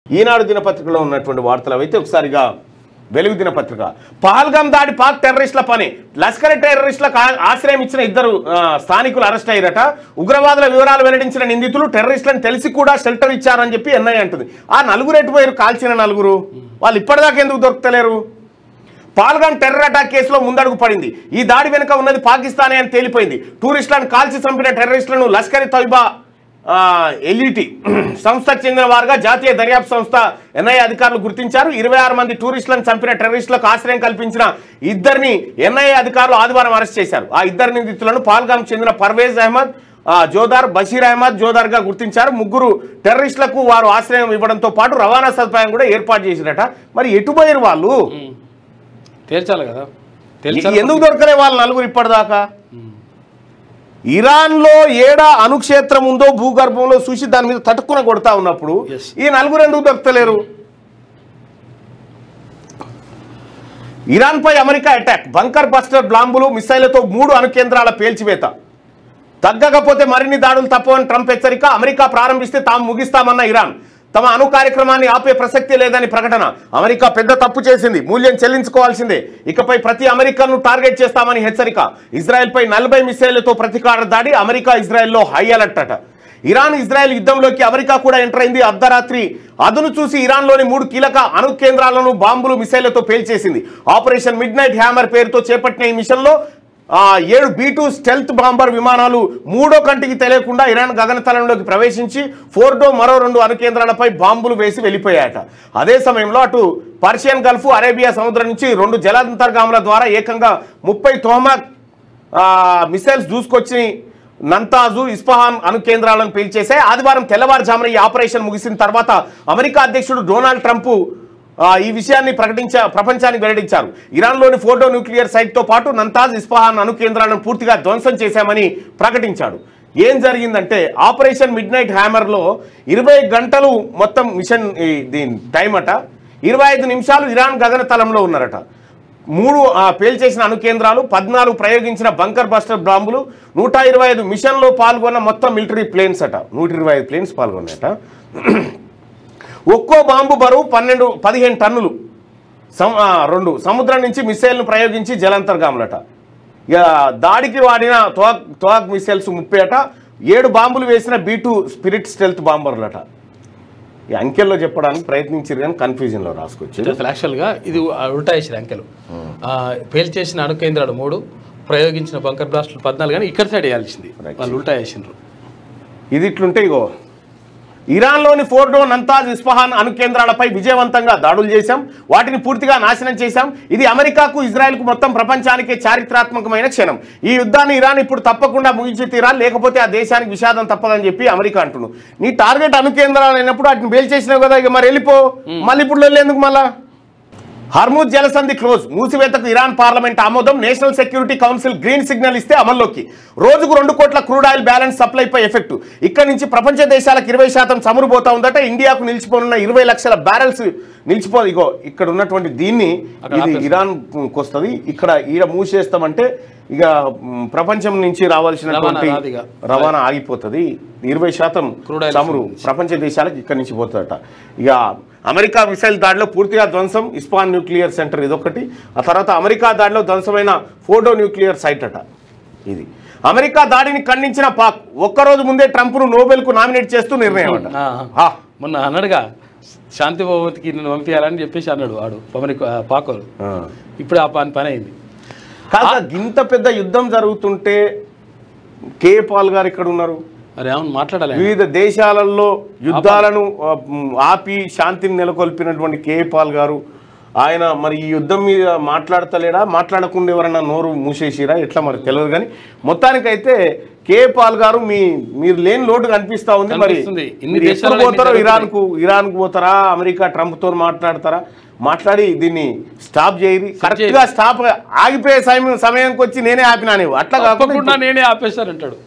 ఈనాడు దినపత్రికలో ఉన్నటువంటి వార్తలు అయితే ఒకసారిగా వెలుగు దినపత్రిక పహల్గామ్ దాడి పాక్ టెర్రరిస్టుల పని లష్కర్ టెర్రరిస్టులకు ఆశ్రయం ఇచ్చిన ఇద్దరు స్థానికులు అరెస్ట్ అయ్యారట ఉగ్రవాదుల వివరాలు వెల్లడించిన నిందితులు టెర్రరిస్టులను తెలిసి కూడా షెల్టర్ ఇచ్చారని చెప్పి ఎన్ఐ అంటుంది ఆ నలుగురు ఎటుపోయారు కాల్చిన నలుగురు వాళ్ళు ఇప్పటిదాకా ఎందుకు దొరుకుతలేరు పహల్గామ్ టెర్రర్ అటాక్ కేసులో ముందడుగు పడింది ఈ దాడి వెనుక ఉన్నది పాకిస్తానే అని తేలిపోయింది టూరిస్టులను కాల్చి చంపిన టెర్రరిస్టులను లష్కర్ తోయిబా ఎల్ఈటి సంస్థకు చెందిన వారుగా జాతీయ దర్యాప్తు సంస్థ ఎన్ఐ అధికారులు గుర్తించారు 26 మంది టూరిస్టులను చంపిన టెర్రరిస్టులకు ఆశ్రయం కల్పించిన ఇద్దరిని ఎన్ఐ అధికారులు ఆదివారం అరెస్ట్ చేశారు ఆ ఇద్దరు నిందితులను పహల్గామ్ చెందిన పర్వేజ్ అహ్మద్ జోదార్ బషీర్ అహ్మద్ జోదార్ గా గుర్తించారు ముగ్గురు టెర్రరిస్టులకు వారు ఆశ్రయం ఇవ్వడంతో పాటు రవాణా సదుపాయం కూడా ఏర్పాటు చేసిరట మరి ఎటుపోయారు వాళ్ళు తేల్చాలి కదా ఎందుకు దొరకలే వాళ్ళు నలుగురు ఇప్పటిదాకా ఇరాన్లో ఏడా అణుక్షేత్రం ఉందో భూగర్భంలో చూసి దాని మీద తట్టుకున కొడతా ఉన్నప్పుడు ఈ నలుగురు ఎందుకు దొరకలేరు ఇరాన్పై అమెరికా అటాక్ బంకర్ బస్టర్ బాంబులు మిసైళ్లతో 3 అణు కేంద్రాల పేల్చివేత తగ్గకపోతే మరిన్ని దాడులు తప్పవని ట్రంప్ హెచ్చరిక అమెరికా ప్రారంభిస్తే తాము ముగిస్తామన్న ఇరాన్ తమ అణు కార్యక్రమాన్ని ఆపే ప్రసక్తి లేదని ప్రకటన అమెరికా పెద్ద తప్పు చేసింది మూల్యం చెల్లించుకోవాల్సిందే ఇకపై ప్రతి అమెరికాను టార్గెట్ చేస్తామని హెచ్చరిక ఇజ్రాయెల్పై 40 మిసైళ్లతో ప్రతీకార దాడి అమెరికా ఇజ్రాయెల్లో హై అలర్ట్ అట ఇరాన్ ఇజ్రాయెల్ యుద్ధంలోకి అమెరికా కూడా ఎంటర్ అయింది అర్ధరాత్రి అదును చూసి ఇరాన్లోని 3 కీలక అణు కేంద్రాలను బాంబులు మిసైళ్లతో పేల్చేసింది ఆపరేషన్ మిడ్ నైట్ హ్యామర్ పేరుతో చేపట్టిన ఈ మిషన్లో 7 B-2 స్టెల్త్ బాంబర్ విమానాలు మూడో కంటికి తెలియకుండా ఇరాన్ గగనతలంలోకి ప్రవేశించి ఫోర్డో మరో 2 అణు కేంద్రాలపై బాంబులు వేసి వెళ్ళిపోయాయట అదే సమయంలో అటు పర్షియన్ గల్ఫ్ అరేబియా సముద్రం నుంచి 2 జలాంతర్గాముల ద్వారా ఏకంగా 30 తోహమాక్ మిసైల్స్ దూసుకొచ్చి నంతాజు ఇస్ఫహాన్ అణు కేంద్రాలను పేల్చేశాయి ఆదివారం తెల్లవారుజామున ఈ ఆపరేషన్ ముగిసిన తర్వాత అమెరికా అధ్యక్షుడు డొనాల్డ్ ట్రంప్ ఈ విషయాన్ని ప్రపంచానికి వెల్లడించారు ఇరాన్లోని ఫోర్డో న్యూక్లియర్ సైట్తో పాటు నంతాజ్ ఇస్ఫహాన్ అణు కేంద్రాలను పూర్తిగా ధ్వంసం చేశామని ప్రకటించాడు ఏం జరిగిందంటే ఆపరేషన్ మిడ్ నైట్ హ్యామర్లో 20 గంటలు మొత్తం మిషన్ దీని టైం అట 25 నిమిషాలు ఇరాన్ గగనతలంలో ఉన్నారట 3 పేల్చేసిన అణు కేంద్రాలు 14 ప్రయోగించిన బంకర్ బస్టర్ బాంబులు 125 మిషన్లో పాల్గొన్న మొత్తం మిలిటరీ ప్లేన్స్ అట 125 ప్లేన్స్ పాల్గొన్నాయట ఒక్కో బాంబు బరువు 15 టన్నులు 2 సముద్రం నుంచి మిసైల్ను ప్రయోగించి జలాంతర్గాములట ఇక దాడికి వాడిన తోవాక్ మిసైల్స్ 30 అట 7 బాంబులు వేసిన B-2 స్పిరిట్ స్టెల్త్ బాంబర్లట ఈ అంకెల్లో చెప్పడానికి ప్రయత్నించారు కానీ కన్ఫ్యూజన్లో రాసుకొచ్చి యాక్చువల్గా ఇది ఉల్టా వేసారు అంకెలు పేల్చేసిన అణు కేంద్రాలు 3 ప్రయోగించిన బంకర్ బ్లాస్టులు 14 కానీ ఇక్కడ సైడ్ వేయాల్సింది వాళ్ళు ఉల్టా వేసినారు ఇది ఇట్లుంటే ఇగో ఇరాన్లోని ఫోర్డో నంతాజ్ ఇస్ఫహాన్ అణు కేంద్రాలపై విజయవంతంగా దాడులు చేశాం వాటిని పూర్తిగా నాశనం చేశాం ఇది అమెరికాకు ఇజ్రాయెల్కు మొత్తం ప్రపంచానికే చారిత్రాత్మకమైన క్షణం ఈ యుద్ధాన్ని ఇరాన్ ఇప్పుడు తప్పకుండా ముగించి తీరాలి లేకపోతే ఆ దేశానికి విషాదం తప్పదని చెప్పి అమెరికా అంటున్నాడు నీ టార్గెట్ అణు కేంద్రాలు అయినప్పుడు వాటిని పేల్చేసినావు కదా ఇక మరి వెళ్ళిపో మళ్ళీ ఇప్పుడు వెళ్ళేందుకు మళ్ళా హర్ముజ్ జలసంధి క్లోజ్ మూసివేతకు ఇరాన్ పార్లమెంట్ ఆమోదం national security council green signal ఇస్తే అమల్లోకి రోజుకు 2 కోట్ల క్రూడ్ ఆయిల్ బ్యాలెన్స్ సప్లైపై ఎఫెక్ట్ ఇక్కడ నుంచి ప్రపంచ దేశాలకు 20% చమురుపోతా ఉందట ఇండియాకు నిలిచిపోనున్న 20 లక్షల బ్యారెల్స్ నిలిచిపోదు ఇగో ఇక్కడ ఉన్నటువంటి దీన్ని ఇది ఇరాన్కి వస్తుంది ఇక్కడ ఈడ మూసేస్తామంటే ఇక ప్రపంచం నుంచి రావాల్సినటువంటి రవాణా ఆగిపోతుంది 20% చమురు ప్రపంచ దేశాలకు ఇక్కడ నుంచి పోతుందట ఇక అమెరికా మిసైల్ దాడిలో పూర్తిగా ధ్వంసం ఇస్ఫహాన్ న్యూక్లియర్ సెంటర్ ఇదొకటి ఆ తర్వాత అమెరికా దాడిలో ధ్వంసమైన ఫోర్డో న్యూక్లియర్ సైట్ అట ఇది అమెరికా దాడిని ఖండించిన పాక్ ఒక్కరోజు ముందే ట్రంప్ను నోబెల్కు నామినేట్ చేస్తూ నిర్ణయం అట మొన్న అన్నాడుగా శాంతి భవన్కి నన్ను పంపించాలని చెప్పేసి అన్నాడు వాడు పాకోడు ఇప్పుడు ఆ పని అయింది కాదు ఇంత పెద్ద యుద్ధం జరుగుతుంటే కే పాల్ గారు ఇక్కడ ఉన్నారు అరే అవును మాట్లాడాలి వివిధ దేశాలలో యుద్ధాలను ఆపి శాంతిని నెలకొల్పినటువంటి కే పాల్ గారు ఆయన మరి ఈ యుద్ధం మీద మాట్లాడతలేడా మాట్లాడకుండా ఎవరన్నా నోరు మూసేసిరా ఎట్లా మరి తెలియదు కానీ మొత్తానికైతే కే పాల్ గారు మీరు లేని లోటు కనిపిస్తా ఉంది మరి ఎప్పుడు పోతారో ఇరాన్కు పోతారా అమెరికా ట్రంప్తో మాట్లాడతారా మాట్లాడి దీన్ని స్టాప్ చేయరు కరెక్ట్గా స్టాప్ ఆగిపోయే సమయానికి వచ్చి నేనే ఆపినా నీవు అట్లా కాకుండా నేనే ఆపేశానంటాడు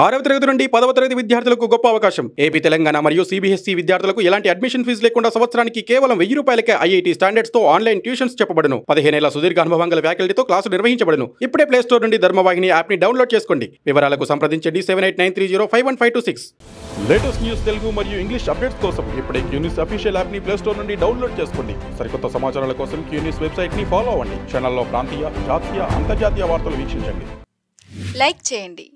6వ తరగతి నుండి 10వ తరగతి విద్యార్థులకు గొప్ప అవకాశం. ఏపీ, తెలంగాణ మరియు సిబిఎస్ఈ విద్యార్థులకు ఎలాంటి అడ్మిషన్ ఫీజు లేకుండా సంవత్సరానికి కేవలం 1000 రూపాయలకే ఐఐటీ స్టాండర్డ్స్ తో ఆన్లైన్ ట్యూషన్స్ చెప్పబడును. 15 ఏళ్ల సుదీర్ఘ అనుభవం గల ఫ్యాకల్టీతో క్లాసులు నిర్వహించబడును. ఇప్పుడే ప్లే స్టోర్ నుండి ధర్మవాహిని యాప్ ని డౌన్లోడ్ చేసుకోండి. వివరాలకు సంప్రదించండి 7893051526. లేటెస్ట్ న్యూస్ తెలుగు మరియు ఇంగ్లీష్ అప్డేట్స్ కోసం ఇప్పుడే క్యూన్యూస్ అఫీషియల్ యాప్ ని ప్లే స్టోర్ నుండి డౌన్లోడ్ చేసుకోండి. సరికొత్త సమాచారాల కోసం క్యూన్యూస్ వెబ్సైట్ ని ఫాలో అవ్వండి. ఛానల్లో ప్రాంతీయ, జాతీయ, అంతర్జాతీయ వార్తలు వీక్షించండి. లైక్ చేయండి.